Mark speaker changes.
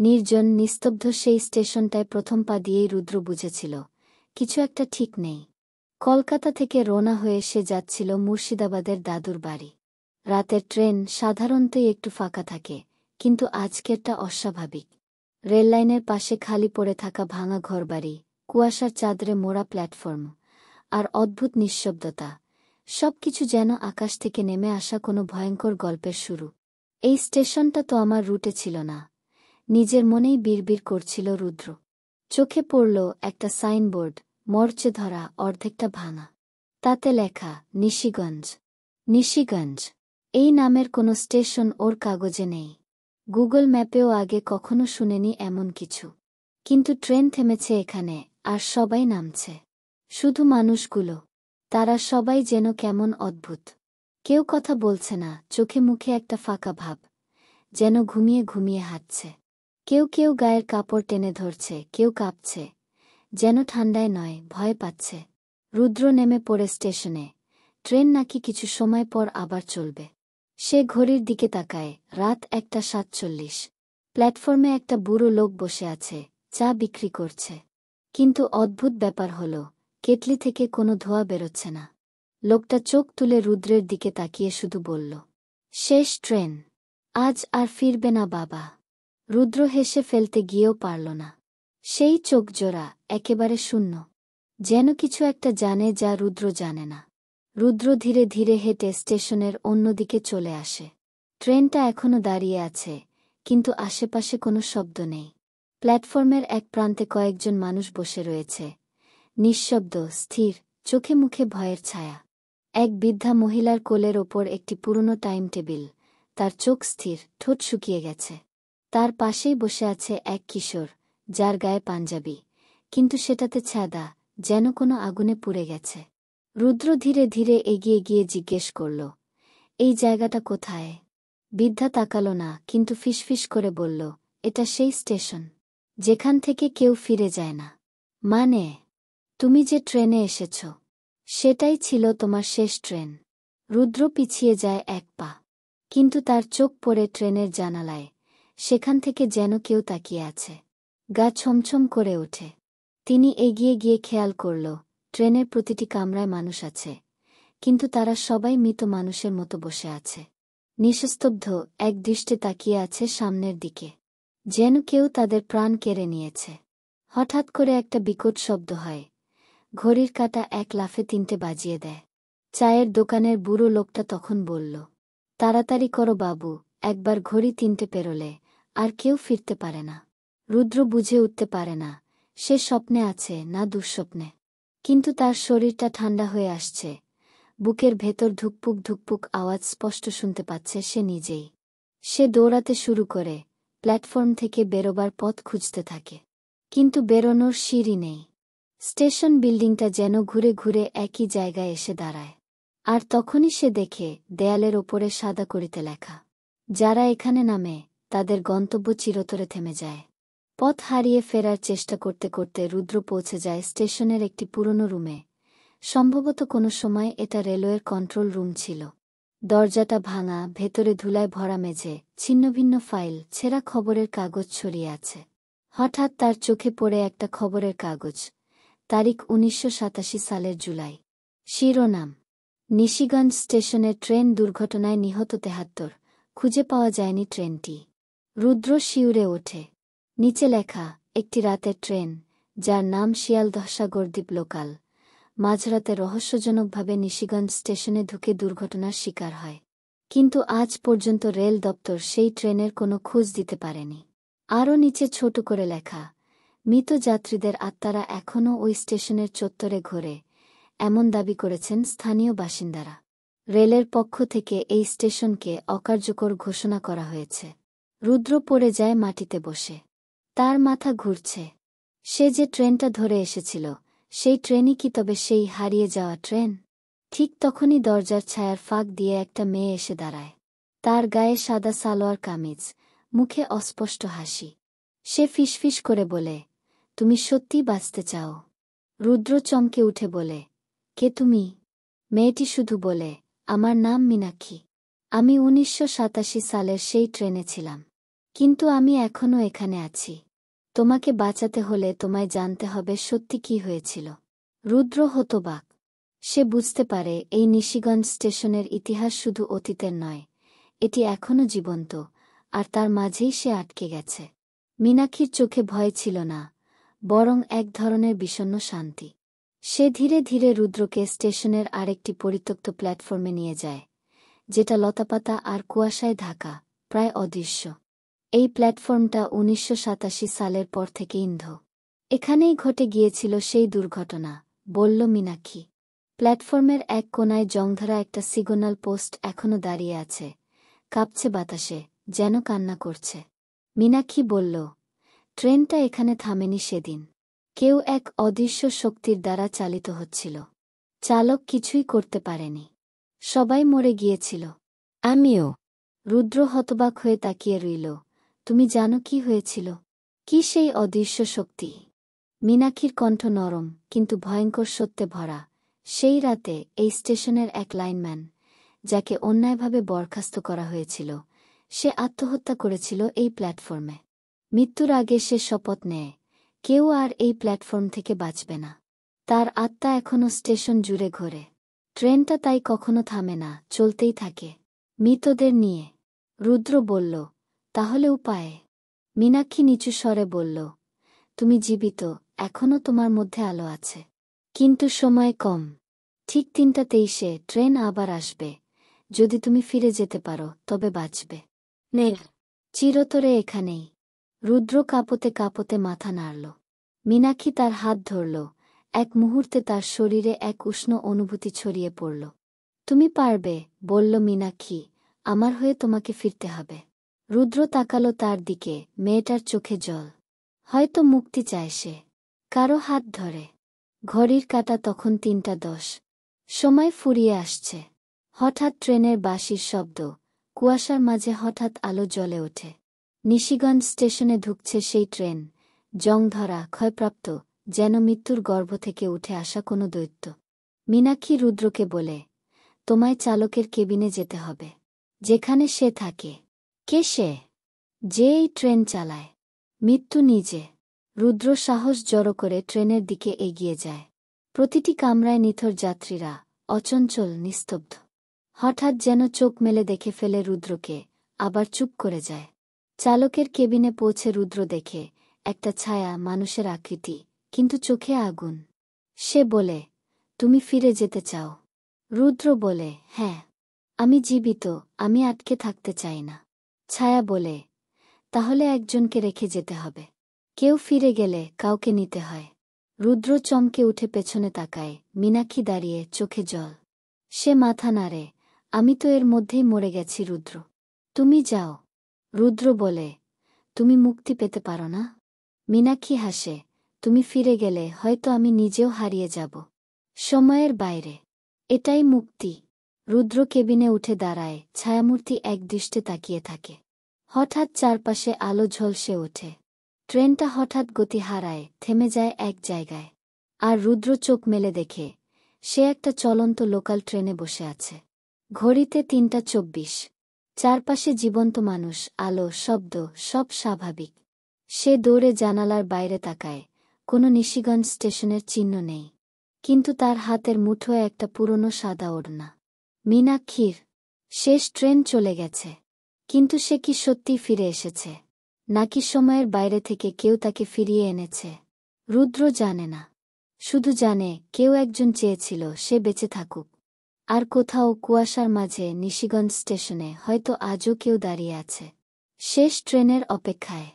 Speaker 1: নির্জন নিস্তব্ধ সেই স্টেশনটায় প্রথম পা দিয়েই রুদ্র বুঝেছিল কিছু একটা ঠিক নেই। কলকাতা থেকে রওনা হয়ে সে যাচ্ছিল মুর্শিদাবাদের দাদুর বাড়ি। রাতের ট্রেন সাধারণতই একটু ফাঁকা থাকে, কিন্তু আজকেরটা অস্বাভাবিক। রেললাইনের পাশে খালি পড়ে থাকা ভাঙা ঘরবাড়ি, কুয়াশার চাদরে মোড়া প্ল্যাটফর্ম, আর অদ্ভুত নিঃশব্দতা, সবকিছু যেন আকাশ থেকে নেমে আসা কোনো ভয়ঙ্কর গল্পের শুরু। এই স্টেশনটা তো আমার রুটে ছিল না, নিজের মনেই বিড়বিড় করছিল রুদ্র। চোখে পড়ল একটা সাইনবোর্ড, মরচে ধরা, অর্ধেকটা ভাঙা। তাতে লেখা নিশিগঞ্জ। নিশিগঞ্জ, এই নামের কোনো স্টেশন ওর কাগজে নেই। গুগল ম্যাপেও আগে কখনো শুনেনি এমন কিছু। কিন্তু ট্রেন থেমেছে এখানে, আর সবাই নামছে। শুধু মানুষগুলো, তারা সবাই যেন কেমন অদ্ভুত। কেউ কথা বলছে না, চোখে মুখে একটা ফাঁকা ভাব, যেন ঘুমিয়ে ঘুমিয়ে হাঁটছে। কেউ কেউ গায়ের কাপড় টেনে ধরছে, কেউ কাঁপছে, যেন ঠান্ডায় নয়, ভয় পাচ্ছে। রুদ্র নেমে পড়ে স্টেশনে। ট্রেন নাকি কিছু সময় পর আবার চলবে। সে ঘড়ির দিকে তাকায়, রাত 1:47। প্ল্যাটফর্মে একটা বুড়ো লোক বসে আছে, চা বিক্রি করছে। কিন্তু অদ্ভুত ব্যাপার হল, কেটলি থেকে কোনো ধোঁয়া বেরোচ্ছে না। লোকটা চোখ তুলে রুদ্রের দিকে তাকিয়ে শুধু বলল, শেষ ট্রেন, আজ আর ফিরবে না বাবা। রুদ্র হেসে ফেলতে গিয়েও পারল না। সেই চোখ জোড়া, একেবারে শূন্য, যেন কিছু একটা জানে যা রুদ্র জানে না। রুদ্র ধীরে ধীরে হেঁটে স্টেশনের অন্যদিকে চলে আসে। ট্রেনটা এখনো দাঁড়িয়ে আছে, কিন্তু আশেপাশে কোনো শব্দ নেই। প্ল্যাটফর্মের এক প্রান্তে কয়েকজন মানুষ বসে রয়েছে, নিঃশব্দ, স্থির, চোখে মুখে ভয়ের ছায়া। এক বৃদ্ধা মহিলার কোলের ওপর একটি পুরনো টাইম টেবিল, তার চোখ স্থির, ঠোঁট শুকিয়ে গেছে। তার পাশেই বসে আছে এক কিশোর, যার গায়ে পাঞ্জাবি, কিন্তু সেটাতে ছাদা, যেন কোনো আগুনে পুড়ে গেছে। রুদ্র ধীরে ধীরে এগিয়ে গিয়ে জিজ্ঞেস করল, এই জায়গাটা কোথায়? বৃদ্ধা তাকালো না, কিন্তু ফিসফিস করে বলল, এটা সেই স্টেশন যেখান থেকে কেউ ফিরে যায় না। মানে, তুমি যে ট্রেনে এসেছ, সেটাই ছিল তোমার শেষ ট্রেন। রুদ্র পিছিয়ে যায় এক পা, কিন্তু তার চোখ পড়ে ট্রেনের জানালায়, সেখান থেকে যেন কেউ তাকিয়ে আছে। গা ছমছম করে ওঠে। তিনি এগিয়ে গিয়ে খেয়াল করল, ট্রেনের প্রতিটি কামরায় মানুষ আছে, কিন্তু তারা সবাই মৃত মানুষের মতো বসে আছে। নিস্তব্ধ, এক দৃষ্টে তাকিয়ে আছে সামনের দিকে, যেন কেউ তাদের প্রাণ কেড়ে নিয়েছে। হঠাৎ করে একটা বিকট শব্দ হয়, ঘড়ির কাঁটা এক লাফে 3টে বাজিয়ে দেয়। চায়ের দোকানের বুড়ো লোকটা তখন বলল, তাড়াতাড়ি করো বাবু, একবার ঘড়ি 3টে পেরোলে আর কেউ ফিরতে পারে না। রুদ্র বুঝে উঠতে পারে না, সে স্বপ্নে আছে না দুঃস্বপ্নে। কিন্তু তার শরীরটা ঠান্ডা হয়ে আসছে, বুকের ভেতর ধুকপুক ধুকপুক আওয়াজ স্পষ্ট শুনতে পাচ্ছে সে নিজেই। সে দৌড়াতে শুরু করে, প্ল্যাটফর্ম থেকে বেরোবার পথ খুঁজতে থাকে। কিন্তু বেরোনোর সিঁড়ি নেই। স্টেশন বিল্ডিংটা যেন ঘুরে ঘুরে একই জায়গায় এসে দাঁড়ায়। আর তখনই সে দেখে, দেয়ালের ওপরে সাদা করিতে লেখা, যারা এখানে নামে তাদের গন্তব্য চিরতরে থেমে যায়। পথ হারিয়ে ফেরার চেষ্টা করতে করতে রুদ্র পৌঁছে যায় স্টেশনের একটি পুরনো রুমে। সম্ভবত কোনো সময় এটা রেলওয়ের কন্ট্রোল রুম ছিল। দরজাটা ভাঙা, ভেতরে ধুলায় ভরা মেঝে, ছিন্নভিন্ন ফাইল, ছেঁড়া খবরের কাগজ ছড়িয়ে আছে। হঠাৎ তার চোখে পড়ে একটা খবরের কাগজ, তারিখ 1987 সালের জুলাই। শিরোনাম, নিশিগঞ্জ স্টেশনের ট্রেন দুর্ঘটনায় নিহত 73, খুঁজে পাওয়া যায়নি ট্রেনটি। রুদ্র শিউরে ওঠে। নিচে লেখা, একটি রাতের ট্রেন, যার নাম শিয়ালদহ সাগরদ্বীপ লোকাল, মাঝরাতে রহস্যজনকভাবে নিশিগঞ্জ স্টেশনে ঢুকে দুর্ঘটনার শিকার হয়। কিন্তু আজ পর্যন্ত রেল দপ্তর সেই ট্রেনের কোনো খোঁজ দিতে পারেনি। আরও নিচে ছোট করে লেখা, মৃত যাত্রীদের আত্মারা এখনও ওই স্টেশনের চত্বরে ঘোরে, এমন দাবি করেছেন স্থানীয় বাসিন্দারা। রেলের পক্ষ থেকে এই স্টেশনকে অকার্যকর ঘোষণা করা হয়েছে। রুদ্র পড়ে যায় মাটিতে বসে। তার মাথা ঘুরছে। সে যে ট্রেনটা ধরে এসেছিল, সেই ট্রেনই কি তবে সেই হারিয়ে যাওয়া ট্রেন? ঠিক তখনই দরজার ছায়ার ফাঁক দিয়ে একটা মেয়ে এসে দাঁড়ায়। তার গায়ে সাদা সালোয়ার কামিজ, মুখে অস্পষ্ট হাসি। সে ফিসফিস করে বলে, তুমি সত্যিই বাঁচতে চাও? রুদ্র চমকে উঠে বলে, কে তুমি? মেয়েটি শুধু বলে, আমার নাম মীনাক্ষী। আমি 1987 সালের সেই ট্রেনে ছিলাম। কিন্তু আমি এখনও এখানে আছি। তোমাকে বাঁচাতে হলে তোমায় জানতে হবে সত্যি কি হয়েছিল। রুদ্র হতবাক। সে বুঝতে পারে এই নিশিগঞ্জ স্টেশনের ইতিহাস শুধু অতীতের নয়, এটি এখনও জীবন্ত, আর তার মাঝেই সে আটকে গেছে। মীনাক্ষীর চোখে ভয় ছিল না, বরং এক ধরনের বিষণ্ণ শান্তি। সে ধীরে ধীরে রুদ্রকে স্টেশনের আরেকটি পরিত্যক্ত প্ল্যাটফর্মে নিয়ে যায়, যেটা লতাপাতা আর কুয়াশায় ঢাকা, প্রায় অদৃশ্য। এই প্ল্যাটফর্মটা ১৯৮৭ সালের পর থেকে ইন্ধ। এখানেই ঘটে গিয়েছিল সেই দুর্ঘটনা, বলল মীনাক্ষী। প্ল্যাটফর্মের এক কোনায় জংধরা একটা সিগন্যাল পোস্ট এখনো দাঁড়িয়ে আছে, কাঁপছে বাতাসে, যেন কান্না করছে। মীনাক্ষী বলল, ট্রেনটা এখানে থামেনি সেদিন। কেউ এক অদৃশ্য শক্তির দ্বারা চালিত হচ্ছিল। চালক কিছুই করতে পারেনি। সবাই মরে গিয়েছিল। আমিও। রুদ্র হতবাক হয়ে তাকিয়ে রইল। তুমি জানো কি হয়েছিল? কি সেই অদৃশ্য শক্তি? মীনাক্ষীর কণ্ঠ নরম কিন্তু ভয়ঙ্কর সত্যে ভরা। সেই রাতে এই স্টেশনের এক লাইনম্যান, যাকে অন্যায়ভাবে বরখাস্ত করা হয়েছিল, সে আত্মহত্যা করেছিল এই প্ল্যাটফর্মে। মৃত্যুর আগে সে শপথ নেয়, কেউ আর এই প্ল্যাটফর্ম থেকে বাঁচবে না। তার আত্মা এখনও স্টেশন জুড়ে ঘোরে। ট্রেনটা তাই কখনো থামে না, চলতেই থাকে। মৃতদের নিয়ে। রুদ্র বলল, তাহলে উপায়? মীনাক্ষী নিচু স্বরে বলল, তুমি জীবিত, এখনও তোমার মধ্যে আলো আছে। কিন্তু সময় কম। ঠিক ৩:২৩ ট্রেন আবার আসবে। যদি তুমি ফিরে যেতে পারো তবে বাঁচবে। নে, চিরতরে এখানেই। রুদ্র কাঁপতে কাঁপতে মাথা নাড়ল। মীনাক্ষী তার হাত ধরল। এক মুহূর্তে তার শরীরে এক উষ্ণ অনুভূতি ছড়িয়ে পড়ল। তুমি পারবে, বলল মীনাক্ষী, আমার হয়ে তোমাকে ফিরতে হবে। রুদ্র তাকাল তার দিকে, মেয়েটার চোখে জল। হয়তো মুক্তি চায় সে। কারো হাত ধরে। ঘড়ির কাঁটা তখন ৩:১০। সময় ফুরিয়ে আসছে। হঠাৎ ট্রেনের বাঁশির শব্দ, কুয়াশার মাঝে হঠাৎ আলো জ্বলে ওঠে। নিশিগঞ্জ স্টেশনে ঢুকছে সেই ট্রেন, জংধরা, ক্ষয়প্রাপ্ত, যেন মৃত্যুর গর্ভ থেকে উঠে আসা কোনো দৈত্য। মীনাক্ষী রুদ্রকে বলে, তোমায় চালকের কেবিনে যেতে হবে। যেখানে সে থাকে। কে সে? যে এই ট্রেন চালায়। মৃত্যু নিজে। রুদ্র সাহস জড়ো করে ট্রেনের দিকে এগিয়ে যায়। প্রতিটি কামরায় নিথর যাত্রীরা, অচঞ্চল, নিস্তব্ধ। হঠাৎ যেন চোখ মেলে দেখে ফেলে রুদ্রকে, আবার চুপ করে যায়। চালকের কেবিনে পৌঁছে রুদ্র দেখে একটা ছায়া, মানুষের আকৃতি, কিন্তু চোখে আগুন। সে বলে, তুমি ফিরে যেতে চাও? রুদ্র বলে, হ্যাঁ। আমি জীবিত, আমি আটকে থাকতে চাই না। ছায়া বলে, তাহলে একজনকে রেখে যেতে হবে। কেউ ফিরে গেলে কাউকে নিতে হয়। রুদ্র চমকে উঠে পেছনে তাকায়, মীনাক্ষী দাঁড়িয়ে, চোখে জল। সে মাথা নাড়ে, আমি তো এর মধ্যেই মরে গেছি রুদ্র। তুমি যাও। রুদ্র বলে, তুমি মুক্তি পেতে পারো না? মীনাক্ষী হাসে, তুমি ফিরে গেলে হয়তো আমি নিজেও হারিয়ে যাব। সময়ের বাইরে। এটাই মুক্তি। রুদ্র কেবিনে উঠে দাঁড়ায়, ছায়ামূর্তি একদৃষ্টে তাকিয়ে থাকে। হঠাৎ চারপাশে আলো ঝলসে ওঠে। ট্রেনটা হঠাৎ গতি হারায়, থেমে যায় এক জায়গায়। আর রুদ্র চোখ মেলে দেখে, সে একটা চলন্ত লোকাল ট্রেনে বসে আছে। ঘড়িতে ৩:২৪। চারপাশে জীবন্ত মানুষ, আলো, শব্দ, সব স্বাভাবিক। সে দৌড়ে জানালার বাইরে তাকায়, কোনো নিশিগঞ্জ স্টেশনের চিহ্ন নেই। কিন্তু তার হাতের মুঠোয় একটা পুরনো সাদা ওড়না। মীনাক্ষীর। শেষ ট্রেন চলে গেছে। কিন্তু সে কি সত্যিই ফিরে এসেছে? নাকি সময়ের বাইরে থেকে কেউ তাকে ফিরিয়ে এনেছে? রুদ্র জানে না। শুধু জানে, কেউ একজন চেয়েছিল সে বেঁচে থাকুক। আর কোথাও কুয়াশার মাঝে নিশিগঞ্জ স্টেশনে হয়তো আজও কেউ দাঁড়িয়ে আছে, শেষ ট্রেনের অপেক্ষায়।